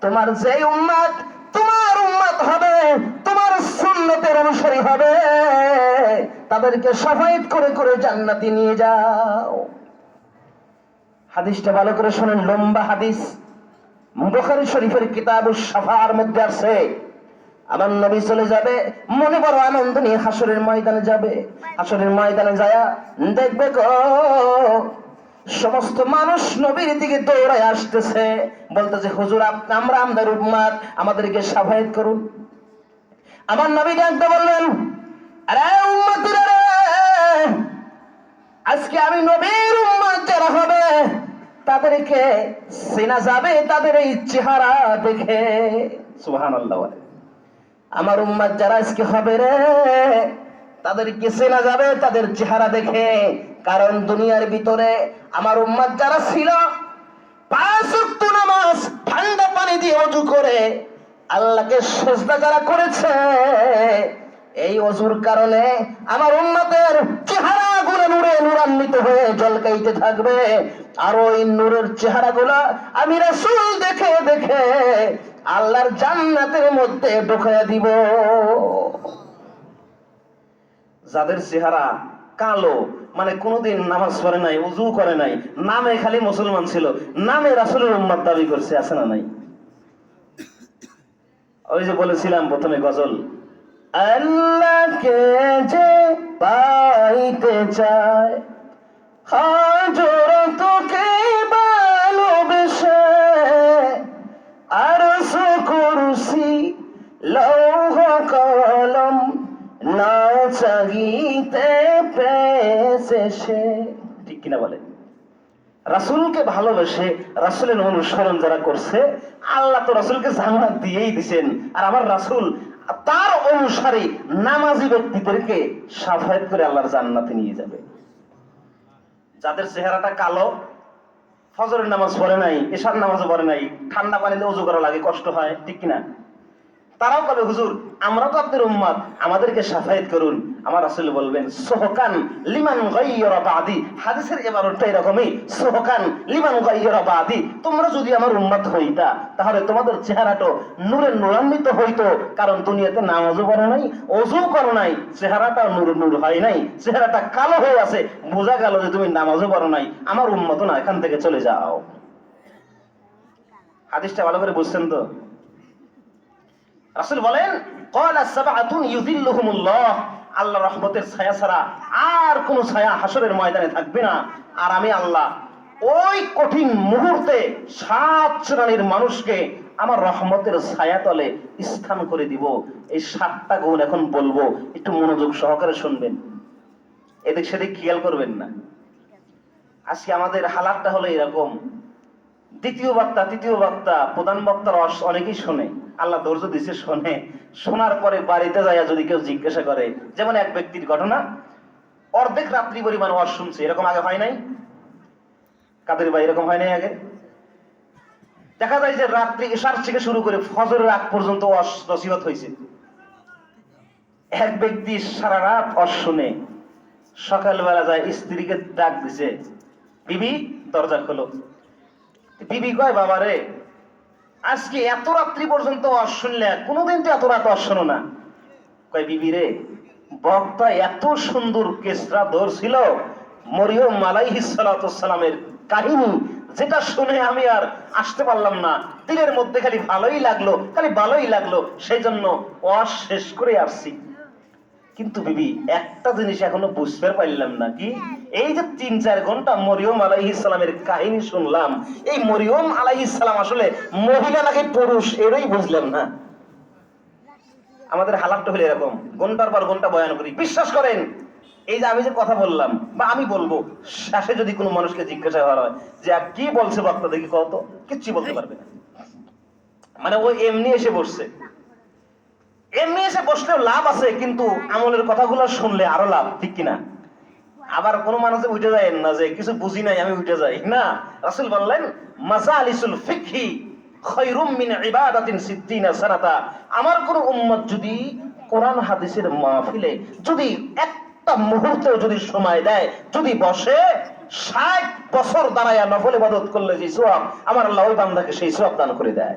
তোমার যে উম্মত তোমার উম্মত হবে, তোমার সুন্নতের অনুসারী হবে, তাদেরকে শাফায়াত করে করে জান্নাতে নিয়ে যাও। হাদিসটা ভালো করে শুনেন, লম্বা হাদিস, বুখারী শরীফের কিতাবুশ শাফাআর মধ্যে আছে। আমার নবী চলে যাবে, মনে বড় আনন্দ নিয়ে হাসরের ময়দানে যাবে। হাসরের ময়দানে যায় দেখবে গো সমস্ত মানুষ নবীর দিকে দৌড়ায় আসতেছে, বলতেছে হুজুর আমরা আমাদের উম্মত, আমাদেরকে শাফায়াত করুন। আমার নবী ডাকতে বললেন, আরে উম্মতিরা রে, আজকে আমি নবীর উম্মত যারা হবে তাদেরকে চেনা যাবে তাদের এই চেহারা দেখে। সুবহানাল্লাহ। আমার উম্মত যারা আজকে হবে রে, তাদেরকে চেনা যাবে তাদের চেহারা দেখে। কারণ দুনিয়ার ভিতরে আমার উম্মত যারা ছিল, 5 ওয়াক্ত নামাজ ঠান্ডা পানি দিয়ে ওযু করে আল্লাহকে সিজদা যারা করেছে, এই ওযুর কারণে আমার উম্মতের চেহারাগুলো নূরে নূরান্বিত হয়ে ঝলকাইতে থাকবে। আর ওই নূরের চেহারাগুলো আমি রাসূল দেখে দেখে আল্লাহর জান্নাতের মধ্যে ঢুকাইয়া দিব। যাদের চেহারা কালো, মানে কোনোদিন নামাজ পড়ে নাই, ওযু করে নাই, নামে খালি মুসলমান ছিল, নামে রাসূলের উম্মত দাবি করছে, আছে না নাই? ওই যে বলেছিলাম প্রথমে গজল, আল্লাহকে যে পাইতে চায় হাজর তোকে ভালোবেসে, আরশ কুরসি লৌহ কলম না চাহিতে পেয়েছে সে। ঠিক কিনা বলে? রাসূলকে ভালোবেসে রাসূলের অনুসরণ যারা করছে, আল্লাহ তো রাসূলকে জান্নাত দিয়েই দিবেন। আর আমার রাসূল তার অনুসারী নামাজি ব্যক্তিদেরকে শাফায়াত করে আল্লাহর জান্নাতে নিয়ে যাবে। যাদের চেহারাটা কালো, ফজরের নামাজ পড়ে নাই, এশার নামাজও পড়ে নাই, ঠান্ডা পানিতে ওযু করা লাগে, কষ্ট হয়, ঠিক কিনা? তারাও বলে হুজুর আমরা তো আপনার উম্মত, আমাদেরকে শাফায়াত করুন। আমার রাসূল বলবেন সুহকান লিমান গায়্যারা বাদি। হাদিসের ইবারতটা এরকমই, সুহকান লিমান গায়্যারা বাদি। তোমরা যদি আমার উম্মত হইতা তাহলে তোমাদের চেহারাটা নূরে নূরান্বিত হইতো। কারণ দুনিয়াতে নামাজও পড়ো নাই, ওযু করো নাই, চেহারাটা নূর নূর হয় নাই, চেহারাটা কালো হয়ে আছে, বোঝা গেল যে তুমি নামাজও পড়ো নাই, আমার উম্মত না, এখান থেকে চলে যাও। হাদিসটা ভালো করে বুঝছেন তো? রাসূল বলেন ক্বালা সাবআতুন ইউযিল্লুহুমুল্লাহ, আল্লাহর রহমতের ছায়া ছাড়া আর কোন ছায়া হাসরের ময়দানে থাকবে না। আর আমি আল্লাহ ওই কঠিন মুহূর্তে 7 শ্রেণীর মানুষকে আমার রহমতের ছায়াতলে স্থান করে দিব। এই 7টা গুণ এখন বলবো, একটু মনোযোগ সহকারে শুনবেন, এদিক সেদিক খেয়াল করবেন না। আজকে আমাদের হালাতটা হলো এরকম, দ্বিতীয় বক্তা তৃতীয় বক্তা প্রধান বক্তার অনেকেই শোনে, আল্লাহ ধৈর্য দিচ্ছে, শোনে, শোনার পরে বাড়িতে যায় যদি কেউ জিজ্ঞাসা করে, যেমন এক ব্যক্তির ঘটনা, অর্ধেক রাত্রি পরিমাণ ওয়াজ শুনছে, এরকম আগে হয় নাই? কাদের ভাই এরকম হয় নাই আগে? দেখা যায় যে রাত্রি এশার থেকে শুরু করে ফজরের আগ পর্যন্ত ওয়াজ নসিহত হয়েছে। এক ব্যক্তি সারা রাত ওয়াজ শুনে সকালবেলা যায় স্ত্রীকে ডাক দিছে, বিবি দরজা খোলো। বিবি কয় বাবা রে, আজকে এত রাত্রি পর্যন্ত ওয়াজ শুনলে, কোনোদিন তো এত রাত ওয়াজ শোনো না। কয় বিবি রে, বক্তা এত সুন্দর কেসরা ধরছিল মরিয়ম আলাইহিস সালাতু ওয়াস সালামের কাহিনী, যেটা শুনে আমি আর আসতে পারলাম না, দিলের মধ্যে খালি ভালোই লাগলো, সেই জন্য ওয়াজ শেষ করে আসছি। কিন্তু বিবি একটা জিনিস এখনো বুঝতে পারলাম না, কি? এই যে 3-4 ঘন্টা মরিয়ম আলাইহিস সালামের কাহিনী শুনলাম, এই মরিয়ম আলাইহিস সালাম আসলে মহিলা নাকি পুরুষ, এটাই বুঝলাম না। আমাদের হালাতটা হলো এরকম, ঘন্টার পর ঘন্টা বয়ান করি। বিশ্বাস করেন, এই যে আমি যে কথা বললাম বা আমি বলবো, শেষে যদি কোনো মানুষকে জিজ্ঞাসা করা হয় যে কি বলছে বক্তা, দেখি কত, কিচ্ছু বলতে পারবে না। মানে ও এমনি এসে বসছে, এমনি এসে বসলেও লাভ আছে, কিন্তু আমলের কথাগুলো শুনলে আরো লাভ, ঠিক কিনা? আবার কোন মানুষে উঠে যায় না যে কিছু বুঝি নাই আমি উঠে যাই না। রাসূল বললেন মাজালিসুল ফিকহি খায়রুম মিন ইবাদাতিন 60 সানাতা। আমার কোন উম্মত যদি কোরআন হাদিসের মাহফিলে যদি একটা মুহূর্তেও যদি সময় দেয়, যদি বসে, 60 বছর দাঁড়ায়া নফল ইবাদত করলে যে সওয়াব আমার আল্লাহ ওই বান্দাকে সেই সওয়াব দান করে দেয়।